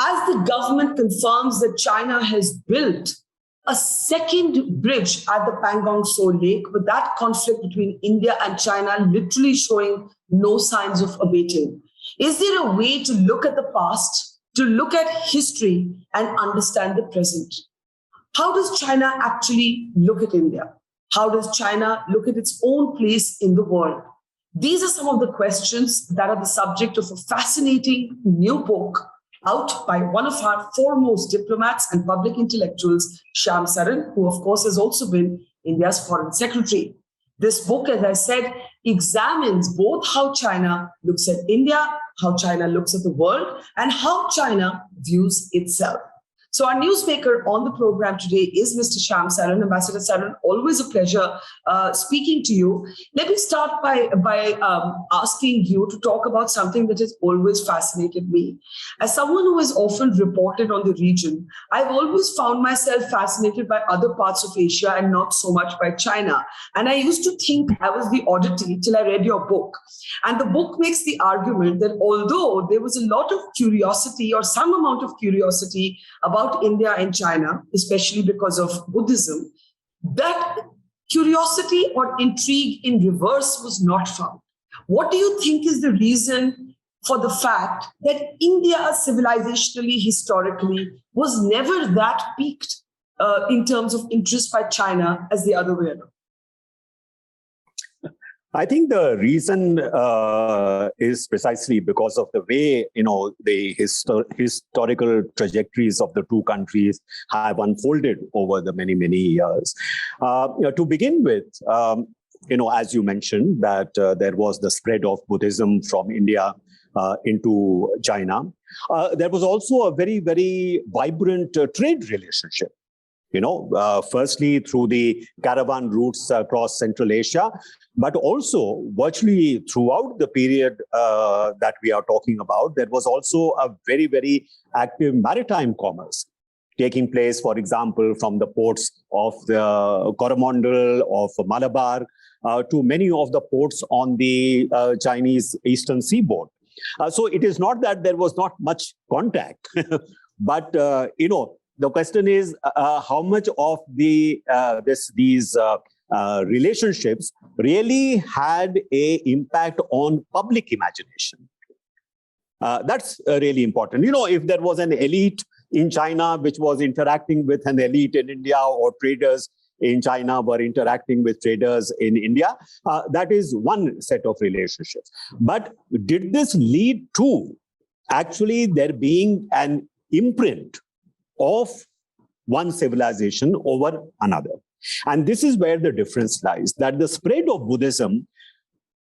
as the government confirms that China has built a second bridge at the Pangong Tso Lake, with that conflict between India and China literally showing no signs of abating. Is there a way to look at the past, to look at history and understand the present? How does China actually look at India? How does China look at its own place in the world? These are some of the questions that are the subject of a fascinating new book out by one of our foremost diplomats and public intellectuals, Shyam Saran, who of course has also been India's foreign secretary. This book, as I said, examines both how China looks at India, how China looks at the world, and how China views itself. So our newsmaker on the program today is Mr. Shyam Saran. Ambassador Saran, always a pleasure speaking to you. Let me start by asking you to talk about something that has always fascinated me. As someone who has often reported on the region, I've always found myself fascinated by other parts of Asia and not so much by China. And I used to think I was the oddity till I read your book. And the book makes the argument that although there was a lot of curiosity or some amount of curiosity about India and China, especially because of Buddhism, that curiosity or intrigue in reverse was not found. What do you think is the reason for the fact that India, civilizationally, historically, was never that piqued in terms of interest by China as the other way around? I think the reason is precisely because of the way, the historical trajectories of the two countries have unfolded over the many, many years. To begin with, as you mentioned, that there was the spread of Buddhism from India into China. There was also a very, very vibrant trade relationship. Firstly through the caravan routes across Central Asia, but also virtually throughout the period that we are talking about, there was also a very, very active maritime commerce taking place, for example, from the ports of the Coromandel, of Malabar, to many of the ports on the Chinese eastern seaboard. So it is not that there was not much contact, but, the question is how much of these relationships really had an impact on public imagination. That's really important. If there was an elite in China which was interacting with an elite in India, or traders in China were interacting with traders in India, that is one set of relationships. But did this lead to actually there being an imprint of one civilization over another? And this is where the difference lies, that the spread of Buddhism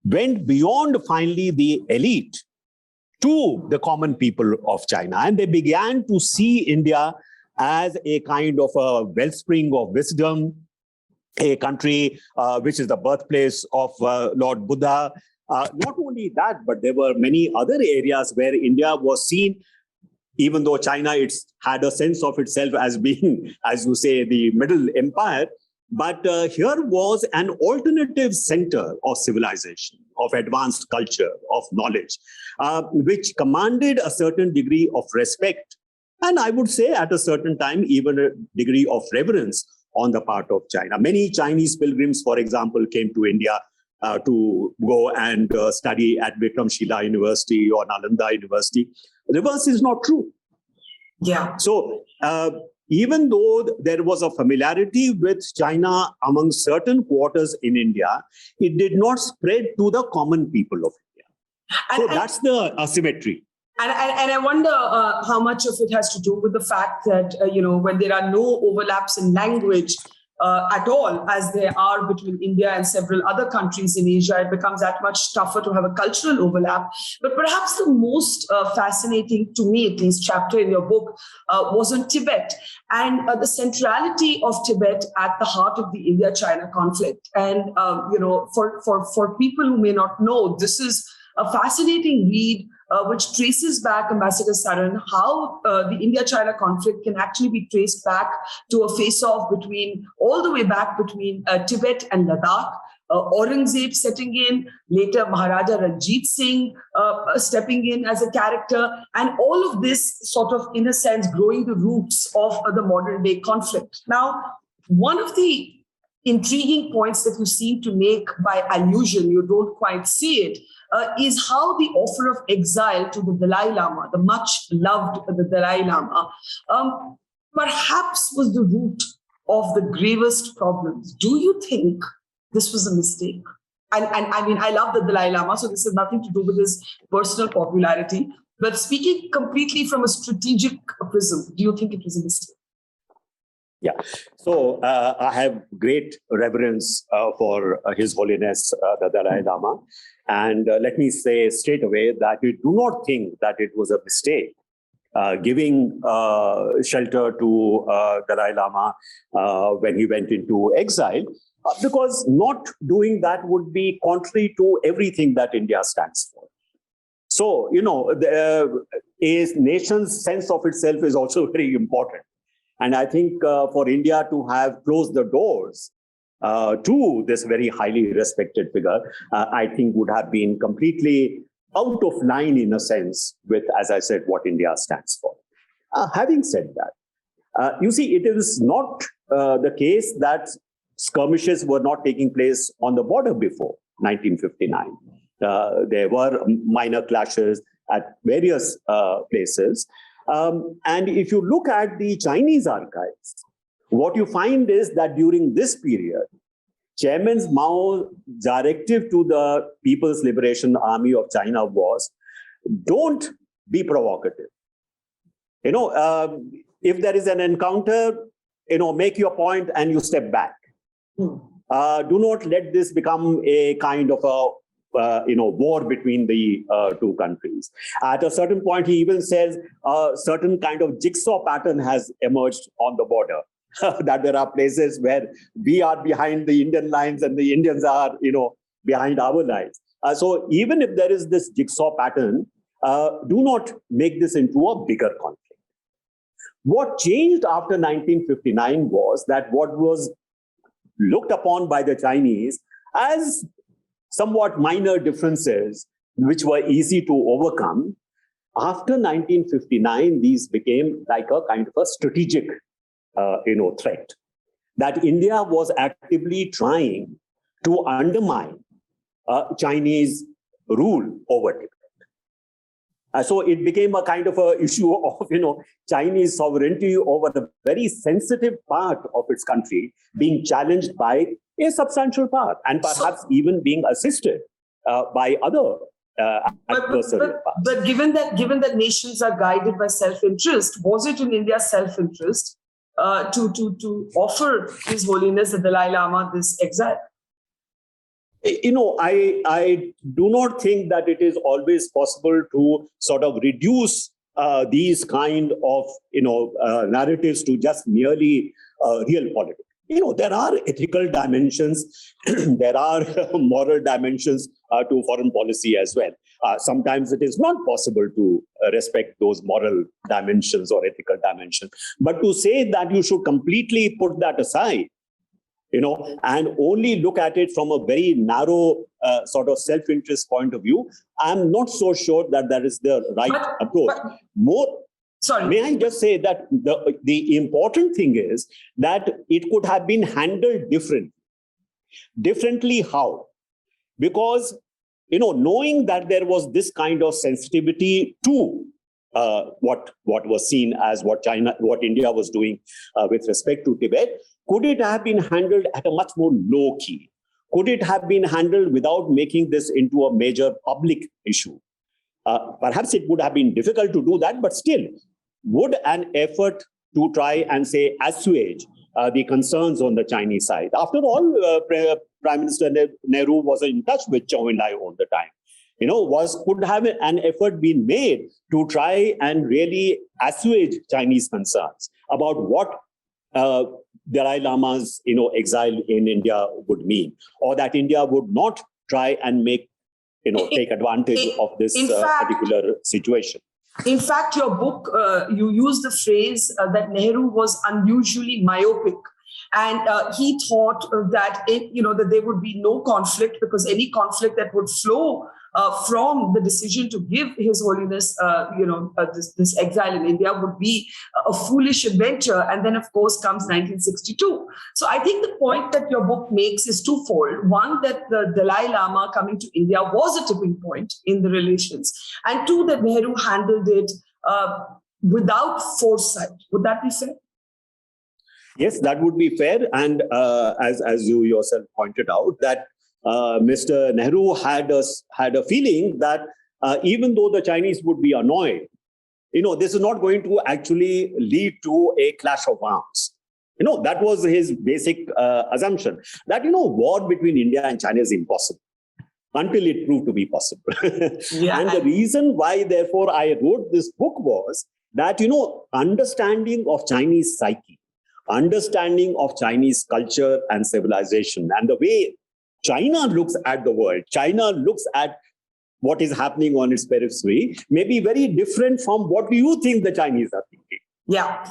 went beyond finally the elite to the common people of China. And they began to see India as a kind of a wellspring of wisdom, a country which is the birthplace of Lord Buddha. Not only that, but there were many other areas where India was seen, even though China had a sense of itself as being, as you say, the Middle Empire. But here was an alternative center of civilization, of advanced culture, of knowledge, which commanded a certain degree of respect. And I would say at a certain time, even a degree of reverence on the part of China. Many Chinese pilgrims, for example, came to India to go and study at Vikramshila University or Nalanda University. Reverse is not true. Yeah. So even though there was a familiarity with China among certain quarters in India, it did not spread to the common people of India. So that's the asymmetry. And I wonder how much of it has to do with the fact that, when there are no overlaps in language at all, as there are between India and several other countries in Asia, it becomes that much tougher to have a cultural overlap. But perhaps the most fascinating, to me at least, chapter in your book was on Tibet and the centrality of Tibet at the heart of the India-China conflict. And, for people who may not know, this is a fascinating read which traces back, Ambassador Saran, how the India-China conflict can actually be traced back to a face-off all the way back between Tibet and Ladakh, Aurangzeb setting in, later Maharaja Ranjit Singh stepping in as a character, and all of this sort of, in a sense, growing the roots of the modern day conflict. Now, one of the intriguing points that you seem to make by allusion, you don't quite see it, is how the offer of exile to the Dalai Lama, the much loved the Dalai Lama, perhaps was the root of the gravest problems. Do you think this was a mistake? And I mean, I love the Dalai Lama, so this has nothing to do with his personal popularity. But speaking completely from a strategic prism, do you think it was a mistake? Yeah. So I have great reverence for His Holiness the Dalai Lama. And let me say straight away that we do not think that it was a mistake giving shelter to Dalai Lama when he went into exile, because not doing that would be contrary to everything that India stands for. So, a nation's sense of itself is also very important. And I think for India to have closed the doors to this very highly respected figure, I think would have been completely out of line in a sense with, as I said, what India stands for. Having said that, you see, it is not the case that skirmishes were not taking place on the border before 1959. There were minor clashes at various places. And if you look at the Chinese archives, what you find is that during this period, Chairman Mao's directive to the People's Liberation Army of China was, don't be provocative. If there is an encounter, make your point and you step back. Do not let this become a kind of a war between the two countries. At a certain point, he even says a certain kind of jigsaw pattern has emerged on the border. That there are places where we are behind the Indian lines and the Indians are, behind our lines. So even if there is this jigsaw pattern, do not make this into a bigger conflict. What changed after 1959 was that what was looked upon by the Chinese as somewhat minor differences, which were easy to overcome, after 1959, these became like a kind of a strategic threat, that India was actively trying to undermine Chinese rule over Tibet. So it became a kind of a issue of, Chinese sovereignty over a very sensitive part of its country being challenged by a substantial part, and perhaps even being assisted by other adversarial parts. But given that nations are guided by self-interest, was it in India's self-interest to offer His Holiness the Dalai Lama this exile? I do not think that it is always possible to sort of reduce these kind of narratives to just merely real politics. There are ethical dimensions, there are moral dimensions to foreign policy as well. Sometimes it is not possible to respect those moral dimensions or ethical dimensions. But to say that you should completely put that aside, and only look at it from a very narrow sort of self-interest point of view, I'm not so sure that that is the right approach. May I just say that the important thing is that it could have been handled differently. Differently how? Because, knowing that there was this kind of sensitivity to what was seen as what India was doing with respect to Tibet, could it have been handled at a much more low key? Could it have been handled without making this into a major public issue? Perhaps it would have been difficult to do that, but still, would an effort to try and say assuage the concerns on the Chinese side? After all, Prime Minister Nehru was in touch with Zhou Enlai all the time. Could have an effort been made to try and really assuage Chinese concerns about what Dalai Lama's exile in India would mean, or that India would not try and take advantage of this particular situation. In fact, your book, you use the phrase that Nehru was unusually myopic. And he thought that that there would be no conflict, because any conflict that would flow from the decision to give His Holiness, this exile in India would be a foolish adventure. And then, of course, comes 1962. So I think the point that your book makes is twofold. One, that the Dalai Lama coming to India was a tipping point in the relations. And two, that Nehru handled it without foresight. Would that be fair? Yes, that would be fair. And as you yourself pointed out, that Mr. Nehru had a feeling that even though the Chinese would be annoyed, this is not going to actually lead to a clash of arms. That was his basic assumption, that, war between India and China is impossible until it proved to be possible. Yeah. And the reason why, therefore, I wrote this book was that, understanding of Chinese psyche, understanding of Chinese culture and civilization, and the way China looks at the world, China looks at what is happening on its periphery, may be very different from what you think the Chinese are thinking. Yeah.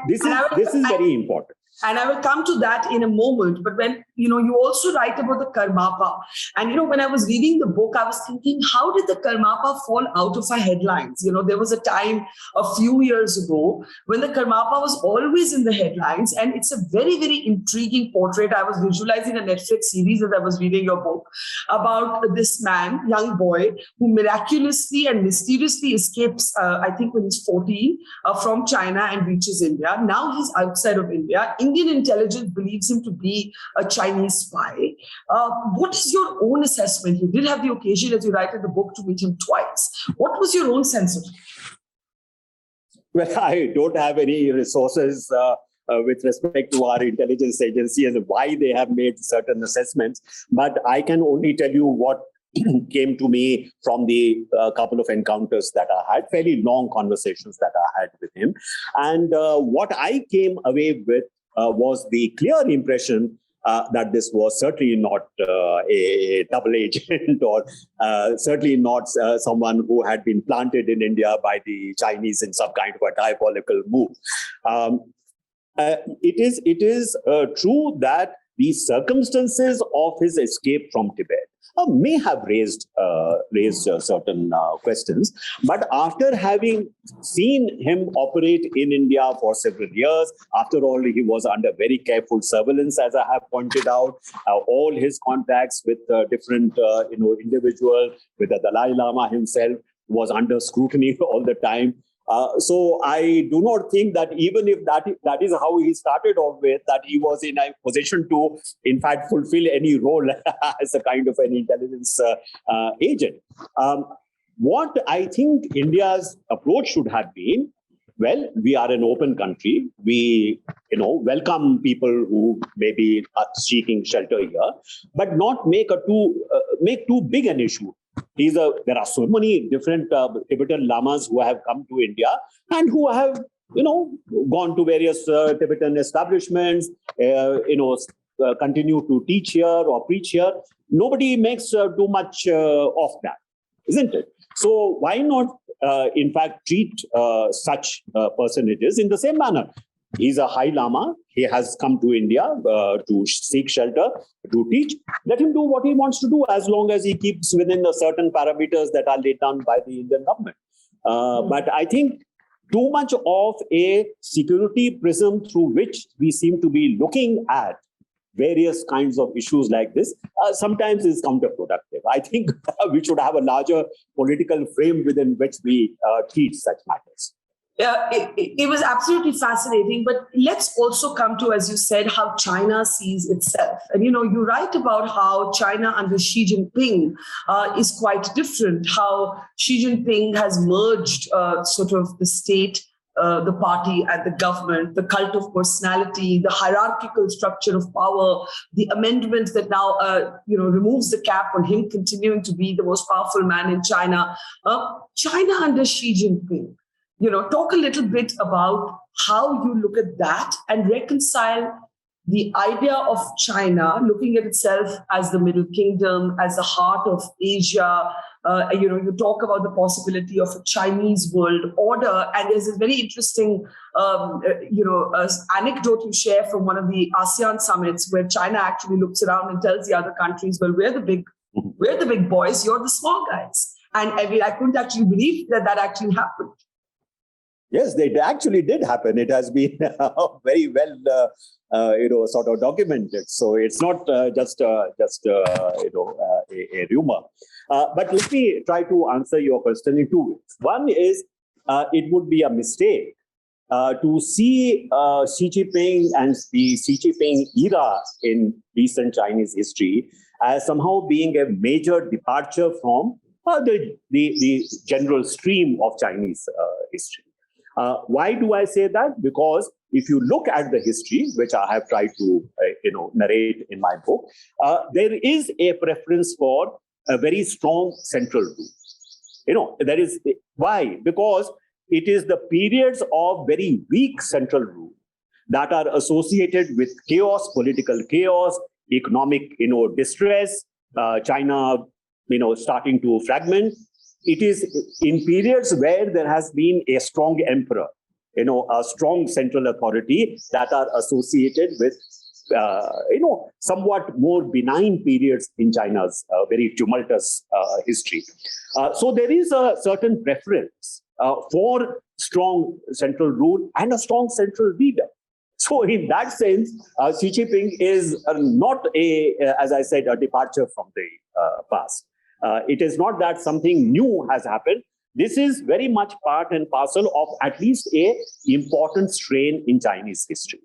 This is very important. And I will come to that in a moment. But when, you also write about the Karmapa. And, when I was reading the book, I was thinking, how did the Karmapa fall out of our headlines? There was a time a few years ago when the Karmapa was always in the headlines. And it's a very, very intriguing portrait. I was visualizing a Netflix series as I was reading your book about this man, young boy, who miraculously and mysteriously escapes, I think when he's 14, from China and reaches India. Now he's outside of India. Indian intelligence believes him to be a Chinese spy. What is your own assessment? You did have the occasion, as you write in the book, to meet him twice. What was your own sense of him? Well, I don't have any resources with respect to our intelligence agency and why they have made certain assessments. But I can only tell you what came to me from the couple of encounters that I had, fairly long conversations that I had with him. And what I came away with was the clear impression that this was certainly not a double agent, or certainly not someone who had been planted in India by the Chinese in some kind of a diabolical move. It is true that the circumstances of his escape from Tibet may have raised certain questions. But after having seen him operate in India for several years, after all, he was under very careful surveillance, as I have pointed out. All his contacts with different individuals, with the Dalai Lama himself, was under scrutiny all the time. So I do not think that even if that is how he started off with, that he was in a position to, in fact, fulfill any role as a kind of an intelligence agent. What I think India's approach should have been, well, we are an open country. We, welcome people who may be seeking shelter here, but not make too big an issue. There are so many different Tibetan lamas who have come to India and who have, gone to various Tibetan establishments, continue to teach here or preach here. Nobody makes too much of that, isn't it? So why not, in fact, treat such personages in the same manner? He's a high lama. He has come to India to seek shelter, to teach. Let him do what he wants to do, as long as he keeps within the certain parameters that are laid down by the Indian government. But I think too much of a security prism through which we seem to be looking at various kinds of issues like this sometimes is counterproductive. I think we should have a larger political frame within which we treat such matters. It was absolutely fascinating, but let's also come to, as you said, how China sees itself. And, you write about how China under Xi Jinping is quite different, how Xi Jinping has merged sort of the state, the party and the government, the cult of personality, the hierarchical structure of power, the amendment that now, removes the cap on him continuing to be the most powerful man in China. China under Xi Jinping. Talk a little bit about how you look at that and reconcile the idea of China looking at itself as the Middle Kingdom, as the heart of Asia, You talk about the possibility of a Chinese world order, and there's a very interesting, anecdote you share from one of the ASEAN summits where China actually looks around and tells the other countries, "Well, we're the big boys, you're the small guys." And I mean, I couldn't actually believe that actually happened. Yes, it actually did happen. It has been very well, sort of documented. So it's not just a rumor. But let me try to answer your question in two ways. One is it would be a mistake to see Xi Jinping and the Xi Jinping era in recent Chinese history as somehow being a major departure from the general stream of Chinese history. Why do I say that? Because if you look at the history, which I have tried to narrate in my book, there is a preference for a very strong central rule. There is why? Because it is the periods of very weak central rule that are associated with chaos, political chaos, economic distress, China starting to fragment. It is in periods where there has been a strong emperor, a strong central authority that are associated with, somewhat more benign periods in China's very tumultuous history. So there is a certain preference for strong central rule and a strong central leader. So in that sense, Xi Jinping is not as I said, a departure from the past. It is not that something new has happened. This is very much part and parcel of at least a important strain in Chinese history.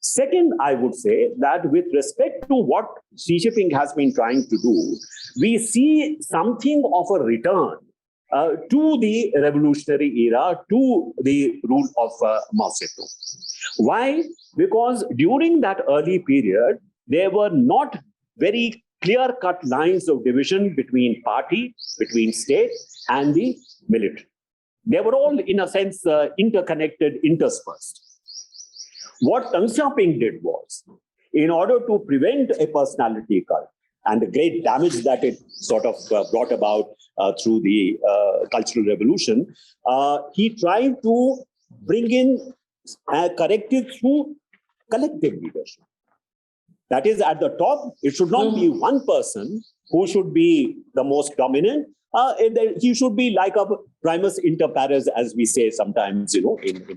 Second, I would say that with respect to what Xi Jinping has been trying to do, we see something of a return to the revolutionary era, to the rule of Mao Zedong. Why? Because during that early period, there were not very clear-cut lines of division between party, between state, and the military. They were all, in a sense, interconnected, interspersed. What Deng Xiaoping did was, in order to prevent a personality cult and the great damage that it sort of brought about through the Cultural Revolution, he tried to bring in corrective through collective leadership. That is, at the top, it should not be one person who should be the most dominant. He should be like a primus inter pares, as we say sometimes, in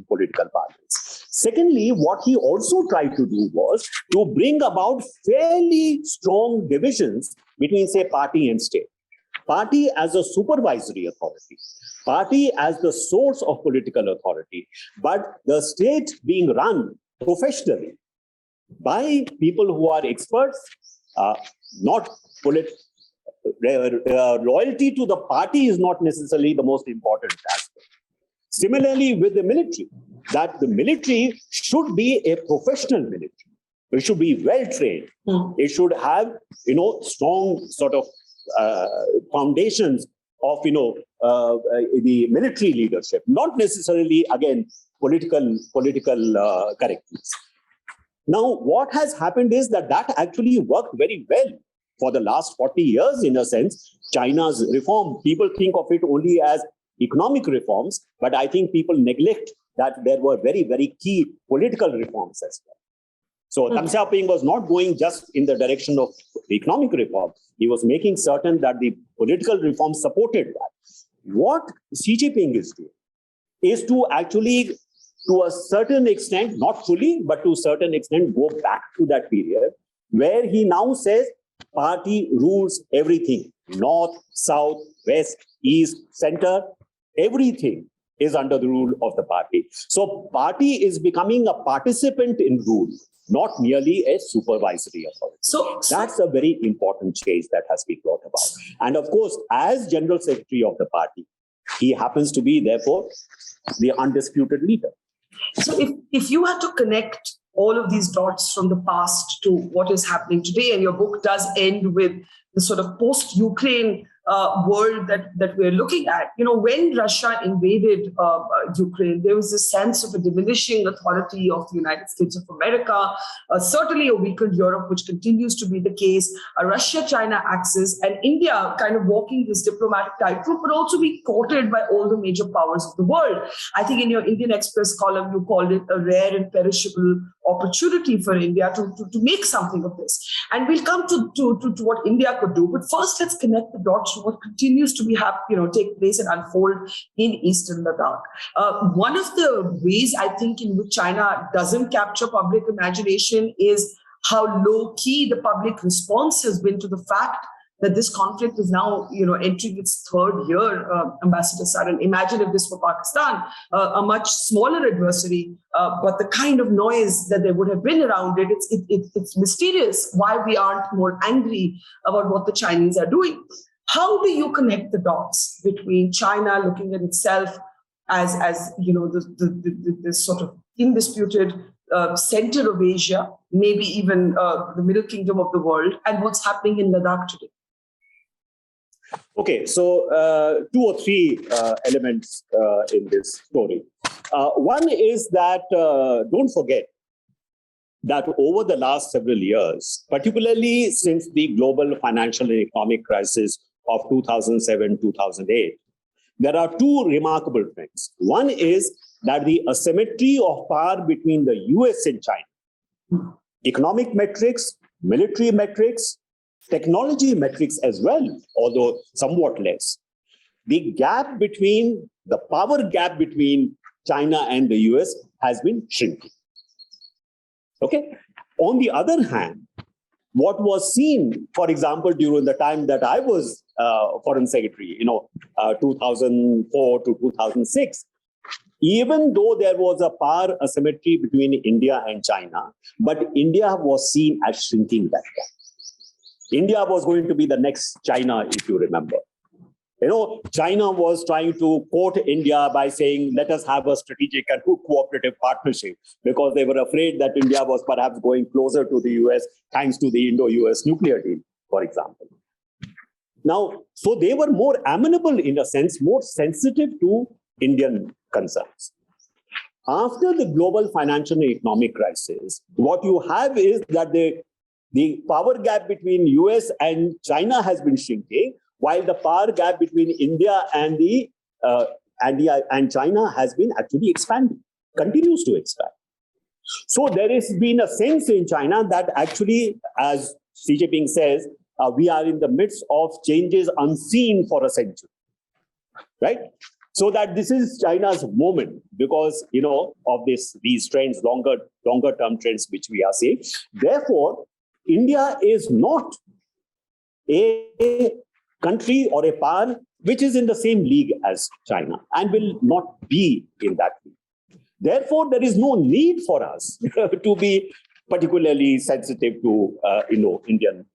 political parties. Secondly, what he also tried to do was to bring about fairly strong divisions between, say, party and state. Party as a supervisory authority, party as the source of political authority, but the state being run professionally by people who are experts, not loyalty to the party is not necessarily the most important aspect. Similarly, with the military, that the military should be a professional military. It should be well trained. It should have, strong sort of foundations of, the military leadership, not necessarily, again, political correctness. Now, what has happened is that actually worked very well for the last 40 years, in a sense. China's reform, people think of it only as economic reforms, but I think people neglect that there were very, very key political reforms as well. So Deng Xiaoping was not going just in the direction of economic reform. He was making certain that the political reforms supported that. What Xi Jinping is doing is to actually, to a certain extent, not fully, but to a certain extent, go back to that period where he now says party rules everything. North, south, west, east, center, everything is under the rule of the party. So party is becoming a participant in rule, not merely a supervisory authority. So that's a very important change that has been brought about. And of course, as General Secretary of the party, he happens to be, therefore, the undisputed leader. So if you had to connect all of these dots from the past to what is happening today, and your book does end with the sort of post-Ukraine world that we're looking at. When Russia invaded Ukraine, there was a sense of a diminishing authority of the United States of America, certainly a weakened Europe, which continues to be the case, a Russia-China axis, and India kind of walking this diplomatic tightrope, but also being courted by all the major powers of the world. I think in your Indian Express column, you called it a rare and perishable opportunity for India to make something of this. And we'll come to what India could do. But first, let's connect the dots to what continues to take place and unfold in Eastern Ladakh. One of the ways I think in which China doesn't capture public imagination is how low-key the public response has been to the fact that this conflict is now, entering its third year, Ambassador Saran. Imagine if this were Pakistan, a much smaller adversary, but the kind of noise that there would have been around it, it's mysterious why we aren't more angry about what the Chinese are doing. How do you connect the dots between China looking at itself as the sort of indisputed center of Asia, maybe even the Middle Kingdom of the world, and what's happening in Ladakh today? Okay, so 2 or 3 elements in this story. One is that don't forget that over the last several years, particularly since the global financial and economic crisis of 2007-2008, there are 2 remarkable trends. One is that the asymmetry of power between the US and China, economic metrics, military metrics, technology metrics as well, although somewhat less. The power gap between China and the US has been shrinking. Okay. On the other hand, what was seen, for example, during the time that I was foreign secretary, 2004 to 2006, even though there was a power asymmetry between India and China, but India was seen as shrinking that gap. India was going to be the next China, if you remember. China was trying to court India by saying, let us have a strategic and cooperative partnership, because they were afraid that India was perhaps going closer to the US thanks to the Indo-US nuclear deal, for example. Now, so they were more amenable in a sense, more sensitive to Indian concerns. After the global financial and economic crisis, what you have is that the power gap between US and China has been shrinking, while the power gap between India and China has been actually expanding, continues to expand. So there has been a sense in China that actually, as Xi Jinping says, we are in the midst of changes unseen for a century, right? So that this is China's moment because, of these trends, longer term trends, which we are seeing. Therefore, India is not a country or a power which is in the same league as China and will not be in that league. Therefore, there is no need for us to be particularly sensitive to, Indian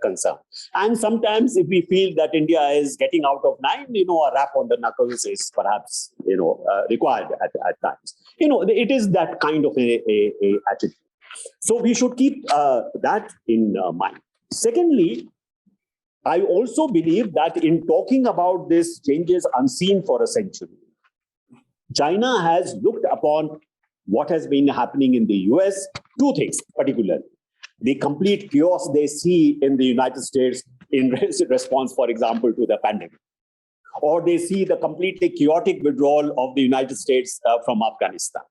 concern. And sometimes if we feel that India is getting out of line, a rap on the knuckles is perhaps, required at times. It is that kind of a attitude. So we should keep that in mind. Secondly, I also believe that in talking about these changes unseen for a century, China has looked upon what has been happening in the US, 2 things particularly. The complete chaos they see in the United States in response, for example, to the pandemic. Or they see the completely chaotic withdrawal of the United States from Afghanistan.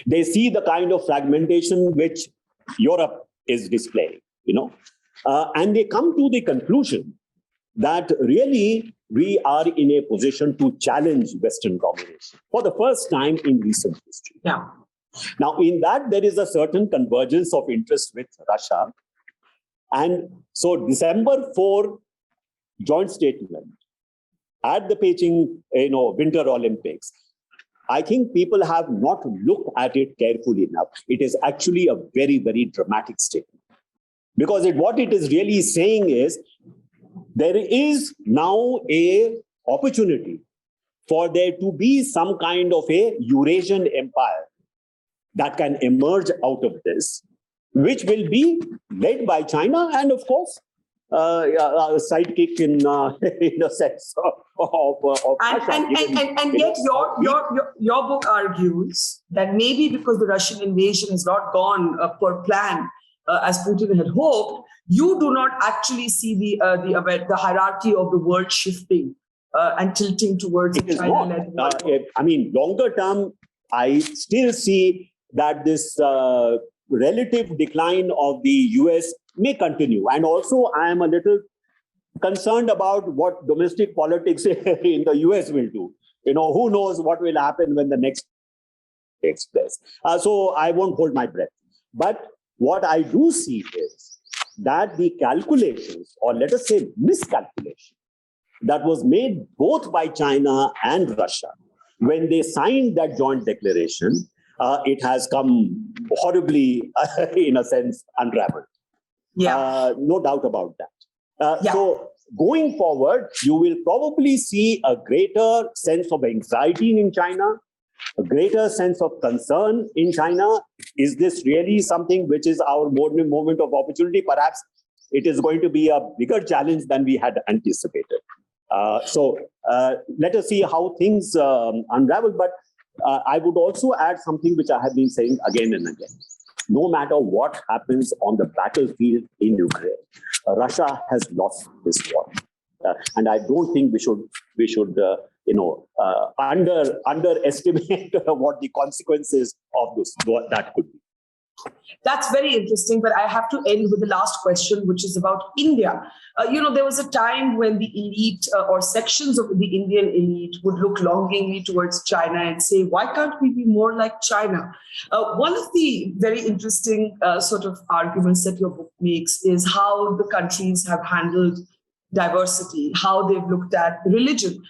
They see the kind of fragmentation which Europe is displaying, and they come to the conclusion that really we are in a position to challenge Western domination for the first time in recent history. Yeah. Now, in that, there is a certain convergence of interest with Russia. And so December 4 joint statement at the Beijing Winter Olympics, I think people have not looked at it carefully enough. It is actually a very, very dramatic statement. Because what it is really saying is, there is now a opportunity for there to be some kind of a Eurasian empire that can emerge out of this, which will be led by China and, of course, sidekick in in a sense of Russia. And yet your book argues that maybe because the Russian invasion has not gone per plan as Putin had hoped, you do not actually see the hierarchy of the world shifting and tilting towards It a is China-led not. world. I mean, longer term, I still see that this relative decline of the US may continue. And also, I am a little concerned about what domestic politics in the US will do. Who knows what will happen when the next takes place. So I won't hold my breath. But what I do see is that the calculations, or let us say miscalculation, that was made both by China and Russia when they signed that joint declaration, it has come horribly, in a sense, unraveled. Yeah. No doubt about that. So going forward, you will probably see a greater sense of anxiety in China, a greater sense of concern in China. Is this really something which is our moment of opportunity? Perhaps it is going to be a bigger challenge than we had anticipated. So let us see how things unravel. But I would also add something which I have been saying again and again. No matter what happens on the battlefield in Ukraine, Russia has lost this war, and I don't think we should underestimate what the consequences of that could be. That's very interesting, but I have to end with the last question, which is about India. There was a time when the elite or sections of the Indian elite would look longingly towards China and say, why can't we be more like China? One of the very interesting sort of arguments that your book makes is how the countries have handled diversity, how they've looked at religion.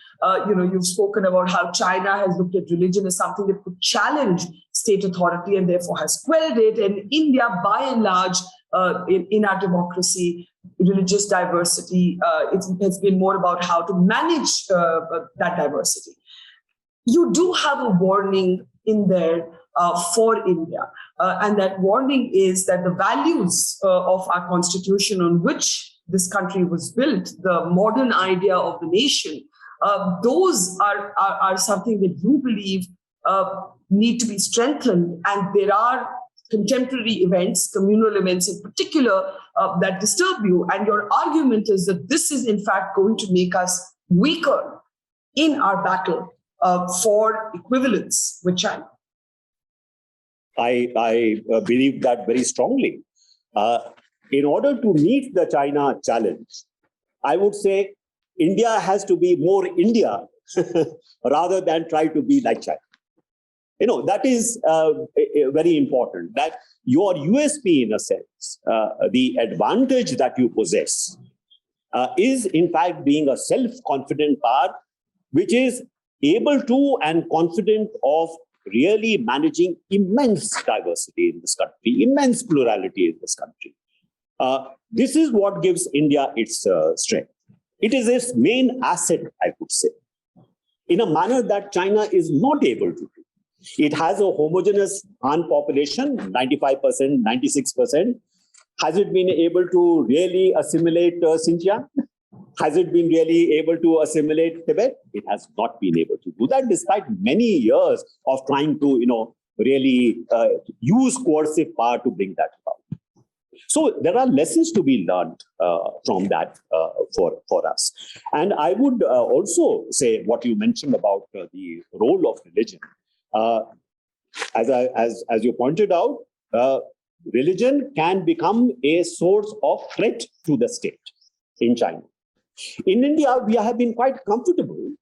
You've spoken about how China has looked at religion as something that could challenge state authority and therefore has quelled it. And India, by and large, in our democracy, religious diversity, it has been more about how to manage that diversity. You do have a warning in there for India. And that warning is that the values of our constitution on which this country was built, the modern idea of the nation, those are something that you believe need to be strengthened. And there are contemporary events, communal events in particular, that disturb you. And your argument is that this is, in fact, going to make us weaker in our battle for equivalence with China. I believe that very strongly. In order to meet the China challenge, I would say India has to be more India rather than try to be like China. That is very important, that your USP, in a sense, the advantage that you possess is, in fact, being a self-confident power, which is able to and confident of really managing immense diversity in this country, immense plurality in this country. This is what gives India its strength. It is its main asset, I would say, in a manner that China is not able to do. It has a homogeneous Han population, 95%, 96%. Has it been able to really assimilate Xinjiang? Has it been really able to assimilate Tibet? It has not been able to do that, despite many years of trying to, really use coercive power to bring that about. So there are lessons to be learned from that for us. And I would also say what you mentioned about the role of religion. As you pointed out, religion can become a source of threat to the state in China. In India, we have been quite comfortable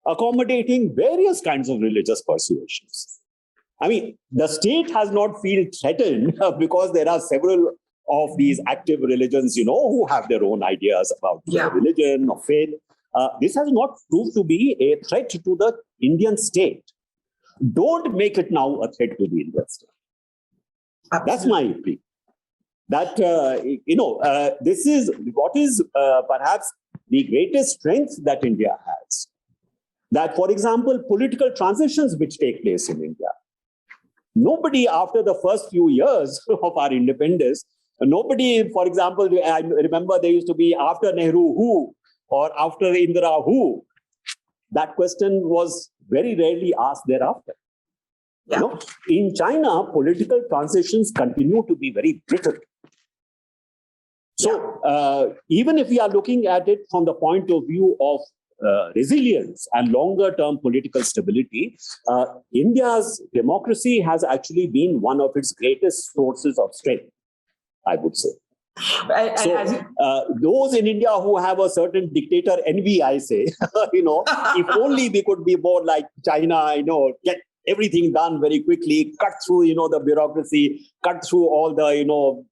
accommodating various kinds of religious persuasions. I mean, the state has not felt threatened because there are several of these active religions, who have their own ideas about religion or faith. This has not proved to be a threat to the Indian state. Don't make it now a threat to the Indian state. That's my plea. That, this is what is perhaps the greatest strength that India has. That, for example, political transitions which take place in India. Nobody after the first few years of our independence Nobody, for example, I remember there used to be after Nehru who or after Indira who. That question was very rarely asked thereafter. Yeah. You know, in China, political transitions continue to be very brittle. So even if we are looking at it from the point of view of resilience and longer-term political stability, India's democracy has actually been one of its greatest sources of strength, I would say. Those in India who have a certain dictator envy, I say, if only we could be more like China, get everything done very quickly, cut through, the bureaucracy, cut through all the,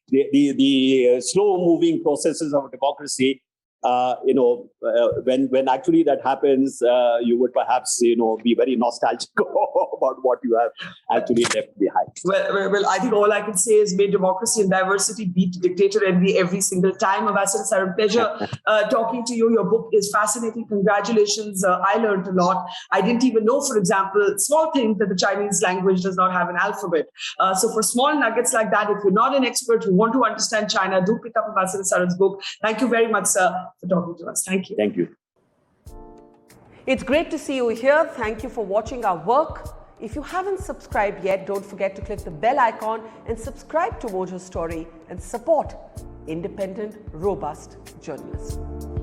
the slow-moving processes of democracy. When actually that happens, you would perhaps, be very nostalgic about what you have actually left behind. Well, I think all I can say is may democracy and diversity beat dictator envy every single time. Ambassador Saran, pleasure talking to you. Your book is fascinating. Congratulations. I learned a lot. I didn't even know, for example, small thing that the Chinese language does not have an alphabet. So for small nuggets like that, if you're not an expert, you want to understand China, do pick up Ambassador Saran's book. Thank you very much, sir, for talking to us. Thank you. Thank you. It's great to see you here. Thank you for watching our work. If you haven't subscribed yet, don't forget to click the bell icon and subscribe to Mojo Story and support independent, robust journalism.